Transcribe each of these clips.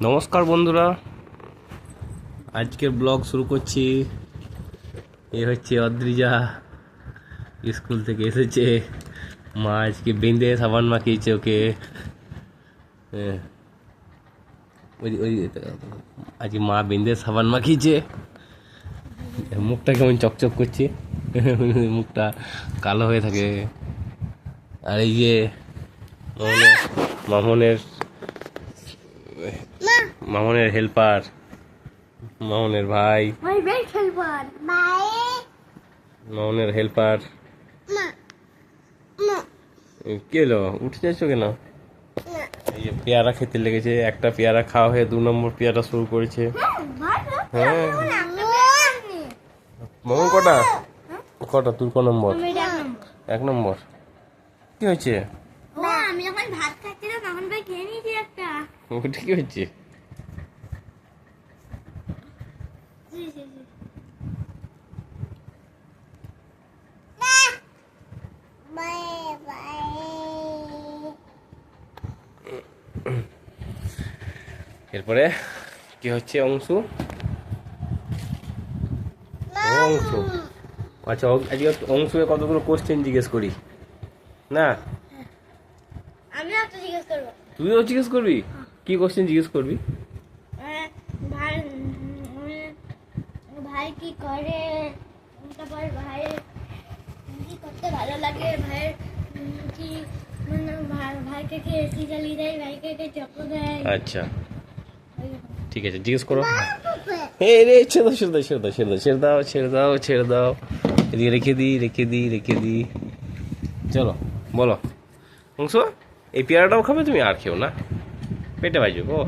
নমস্কার বন্ধুরা, আজকের ব্লগ শুরু করছি। এ হচ্ছে অদ্রিজা, স্কুল থেকে এসেছে। মা আজকে বেঁধে সাবান মাখিয়েছে ওকে। আজকে মা বেঁধে সাবান মাখিয়েছে। মুখটা কেমন চকচক করছে, মুখটা কালো হয়ে থাকে। আর এই যে মামনের মামনের হেল্পার, মামনের ভাই, মামনের হেল্পার। কি হলো, উঠে যাচ্ছ কেন? এই যে পেয়ারা খেতে লেগেছে, একটা পেয়ারা খাওয়া হয়ে 2 নম্বর পেয়ারা শুরু করেছে। হ্যাঁ, মামন কটা কটা তুই ক নম্বর? 1 নম্বর। কি হয়েছে? আমি যখন ভাত খাচ্ছিলাম তখন ভাই খেয়ে নিয়েছি একটা। ওটা কি হয়েছে? এরপরে কি হচ্ছে অংশু? অংশু, আচ্ছা আজকে অংশুকে কতগুলো কোশ্চেন জিজ্ঞেস করি না? আমি একটা জিজ্ঞেস করবো। তুইও জিজ্ঞেস করবি? কি কোশ্চেন জিজ্ঞেস করবি? ভাই ভাই কি করে, তারপর ভাই কি করতে ভালো লাগে, ভাইয়ের কি মানে ভাইকে কি এসি চালিয়ে দেয়, ভাইকে কে চকো দেয়। আচ্ছা ঠিক আছে, জিজ্ঞেস করো। এই রে, ছেড়ে দাও ছেড়ে দাও ছেড়ে দাও ছেড়ে দাও ছেড়ে দাও ছেড়ে দাও, এদিকে রেখে দিই। চলো বলো অংশ, এই পেয়ারাটাও খাবে তুমি? আর খেও না, পেটে বাজবে গো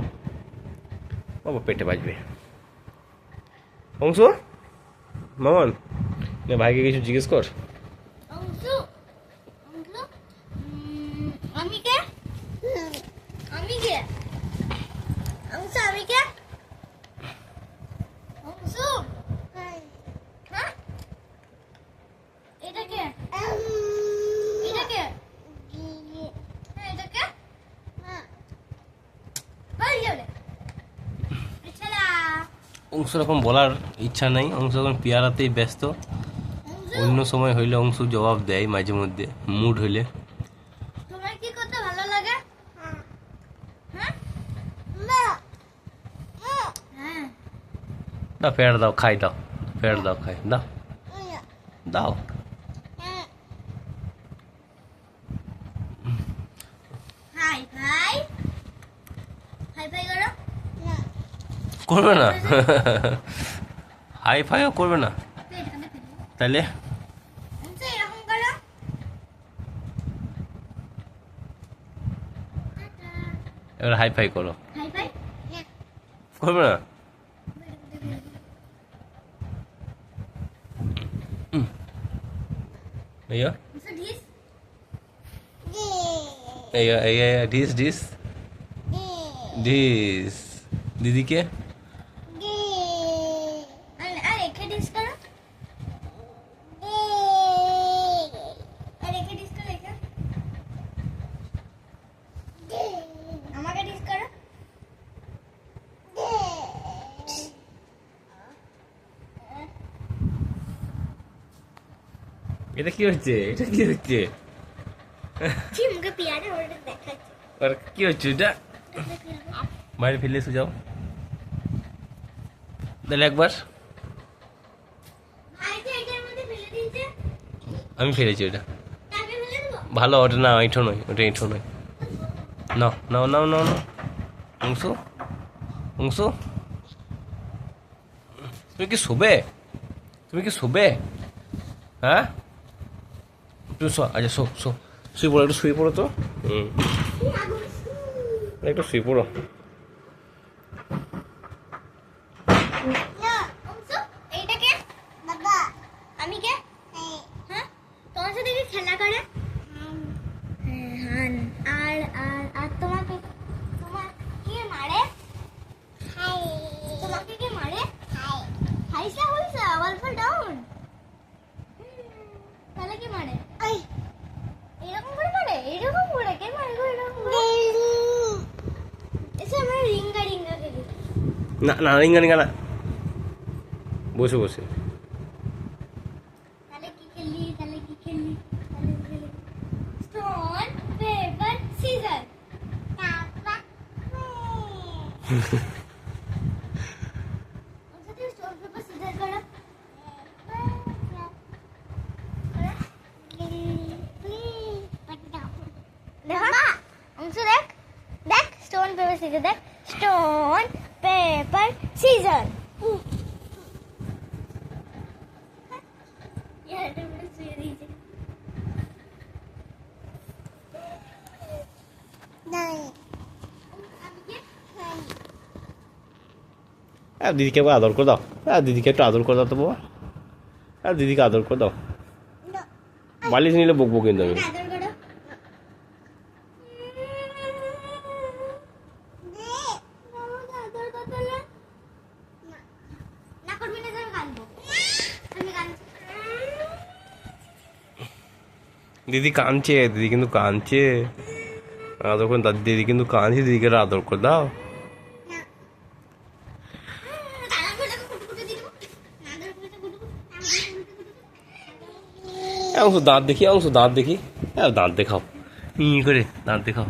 বাবা, পেটে বাজবে। অংশ, মামন, ভাইকে কিছু জিজ্ঞেস কর। অংশু, আমি কে? আমি কে? অংশু, আমি কে? অংশু, হ্যাঁ, এটা কে? এটা কে? হ্যাঁ, এটা কে? বল জোরে। এছাড়া অংশ এখন বলার ইচ্ছা নাই, অংশ এখন পেয়ারাতেই ব্যস্ত। অন্য সময় হইলে অংশ জবাব দেয় মাঝে মধ্যে, মুড হইলে। তোমার কি করতে ভালো লাগে? হ্যাঁ, হ্যাঁ, দাও পেয়ারা দাও, খাই দাও, পেয়ারা দাও, খাই দাও, দাও। হাই ভাই, হাই ভাই করো। করবে না? হাই ফাইও করবে না? তাইলে অংশু, এরকম করো। এবার হাই ফাই করো। হাই ভাই, করবে না? এই অংশু ঢিস। ডিস ডিস ডিস দিদিকে আর একে ডিস করো। আর একে ডিস করো, একে। আমাকে ডিস করো। এটা কি হচ্ছে? এটা কি হচ্ছে? ছি, মুখে পেয়ারা ওটা দেখাচ্ছে। আর কি হচ্ছে এটা? বাইরে ফেলে এসে যাও তাহলে একবার। ভাই যে এটার মধ্যে ফেলে দিয়েছে, আমি ফেলেছি ওটা। তাকে ফেলে দেবো। ভালো, ওটা না, এঁঠো নয়, ওটা এঁঠো নয়। নাও নাও নাও নাও নাও। অংশু, অংশু, তুমি কি শোবে? তুমি কি শোবে? হ্যাঁ, তুমি শো, আচ্ছা শো শো, শুয়ে পড়ো, একটু শুয়ে পড়ো তো। একটু শুয়ে পড়ো। না, অংশু, এইটা কে? বাবা। আমি কে? হ্যাঁ, তোমার সাথে কি খেলা করে? হ্যাঁ, হান। আর আর আর তোমাকে কে মারে? তোমাকে কে মারে? হাইসা হইসা অল্প ডাউন। তাহলে কি মারে? এরকম করে মারে? এরকম করে কে মারে গো? এরকম করে এসে আমরা রিঙ্গা রিঙ্গা না না, রিঙ্গা রিঙ্গা না, বসে বসে। তাহলে কি খেললি? Stone paper scissor. Stone paper scissor করো। দেখ দেখ স্টোন পেপার সিজার, দেখ স্টোন পেপার সিজার। দিদিকে একবার আদর করে দাও, দিদিকে একটু আদর করে দাও তো বাবা, দিদিকে আদর করে দাও। বালিশ নিলে বকবো কিন্তু আমি। আদর করো। আদর করতে না করবি না, আমি কাঁদবো। আমি কাঁদছি। দিদি কাঁদছে, দিদি কিন্তু কাঁদছে, আদর করে দাও। দিদি কিন্তু কাঁদছে, দিদিকে একটু আদর করে দাও। অংশ দাঁত দেখি, অংশ দাঁত দেখি, দাঁত দেখাও, করে দাঁত দেখাও,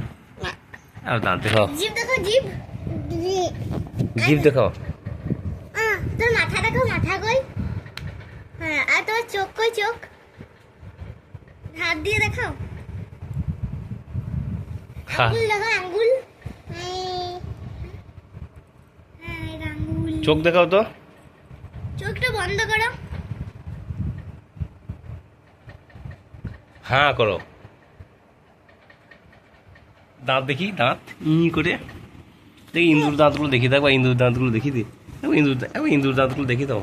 দাঁত দেখাও, জিভ দেখো, জিভ। জিভ দেখাও। তোর মাথা দেখো, মাথা কই? হ্যাঁ, আর তোর চোখ কই, চোখ? হাত দিয়ে দেখাও। আঙ্গুল দেখো, আঙ্গুল। হ্যাঁ, আঙ্গুল। চোখ দেখাও তো, চোখটা বন্ধ করো। হ্যাঁ করো। দাঁত দেখি, দাঁত করে দেখি, ইন্দুর দাঁতগুলো দেখি, দেখো ইন্দুর দাঁতগুলো দেখি দি, ইন্দুর দাঁতগুলো দেখি দাও।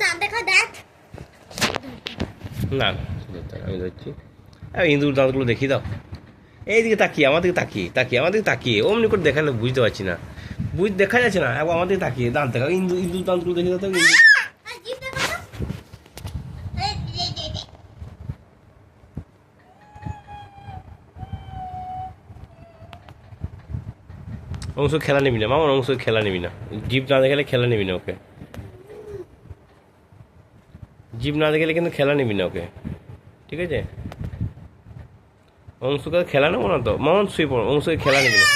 দাঁত দেখাও, দাঁত। না আমি ধরছি, ইন্দুর দাঁতগুলো দেখি দাও। এইদিকে তাকিয়ে, আমার দিকে তাকিয়ে, আমার দিকে তাকিয়ে, অমনি করে দেখালে বুঝতে পারছি না, দেখা যাচ্ছে না, একবার আমার দিকে তাকিয়ে দাঁত দেখাও, ইন্দুর দাঁতগুলো দেখি দাও তো। আর জিভ দেখো তো। অংশ খেলা নিবি না মামার, অংশ খেলা নিবি না, জিভ না দেখালে খেলা নিবি না ওকে, জিভ না দেখালে কিন্তু খেলা নিবি না ওকে, ঠিক আছে? অংশকে খেলা নেবো না তো, মামন শুয়ে পড়ো, অংশকে খেলা নিবি না।